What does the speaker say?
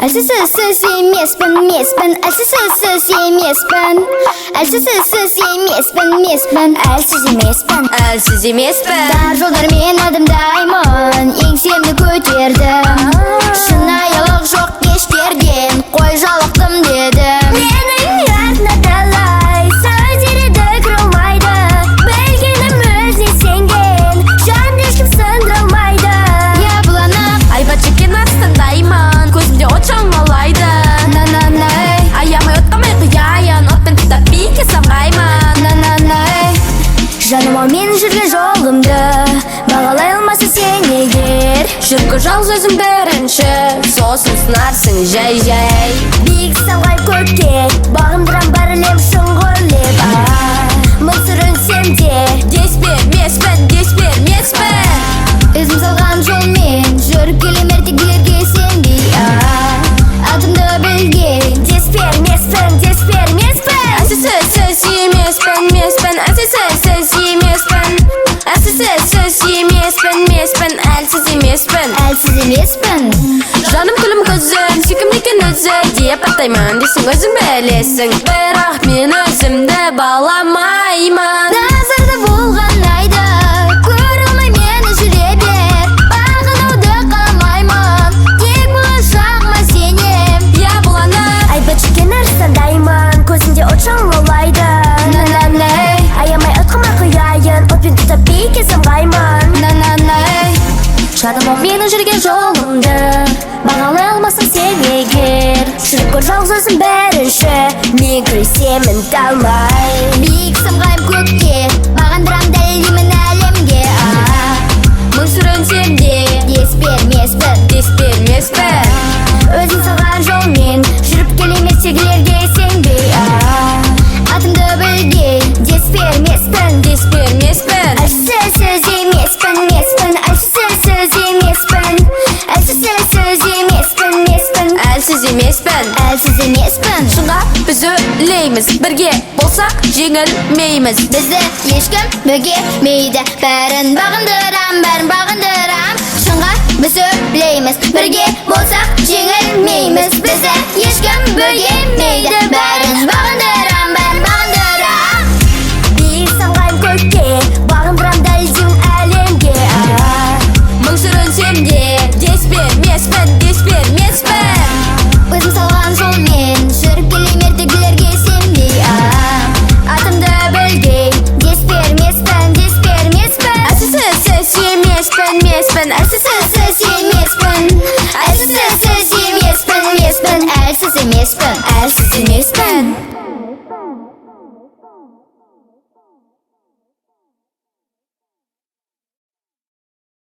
Elsiz yemesben, elsiz yemesben, elsiz yemesben, elsiz yemesben. Dar yollar men adım dayman, еңсемді көтердім. Шынайылық жоқ кештерден, қой жалықтым dedim. Менің артына талай сөздері дөкірілмайды, білгенім өзіне сенген, жанды ешкім сындыра алмайды. Я бұланып, Айбат шеккен астындаймын, көзімде от шамалайды. на-на-най, Аямай отқамай қияйын, отпен тұтап биікке самғаймын. на-на-най. Жаным ау мен жүрген жолымды бағалай алмасың сен егер. Жүргі жалғыз өзің бірінші, сосын сынарсың жай-жай. Биік самғай көкке, бағындырам бар әлем шыңғырлеп. Мың сүрінсем де дес бермеспін, дес бермеспін. Өзім салған жолмен жүріп келем, ертегілерге сенбей. Атымды білген, Дес бермеспін, дес бермеспін. Әсісіз емеспін, меспін, әсісіз емеспін. Әсісіз емеспін, меспін, әлсіз емеспін. әлсіз емеспін. Жаным күлім көзім, сүйкімді екен өзі деп атаймын десің өзің білесің. Бірақ мен өзімді баламаймын. Назарда болған айды көре алмай мені жүре бер. Бағынуды қаламаймын, тек болашағыма сенем. Я бұланып, айбат шеккен арыстандаймын, көзімде от шамалайды. На-на-най, Аямай отқыма құяйын, отпен тұтап биікке самғаймын. на-на-най. Жаным ау менің жүрген жолымды бағалай алмасың сен егер. Жүріп көр жалғыз өзің бірінші, мен күресемін талмай. Биік самғайым көкке, бағындырам дәлелдеймін әлемге. Мың сүрінсем де Дес бермеспін, дес бермеспін. өзің салған жолмен жүріп келем, ертегілерге сенбей. Атымды білген, дес бермеспін, Дес бермеспін. әлсіз емеспін, әлсіз емеспін, әлсіз емеспін, Әлсіз емеспін. әлсіз емеспін. Шыңға біз өлейміз, бірге болсақ жеңілмейміз. Бізді ешкім бөгемейді, бәрін бағындырам. Шыңға біз өлейміз, бірге болсақ жеңілмейміз. Бізді ешкім бөгемейді, бәрін бағындырам. Биік самғайым көкке, бағындырам дәлелдеймін әлемге. Мың сүрінсем де дес бермеспін, дес бермеспін. Өзім салған жолмен жүріп келем, ертегілерге сенбей. Атымды білген, дес бермеспін, Әлсіз емеспін, меспін, әлсіз емеспін, әлсіз емеспін,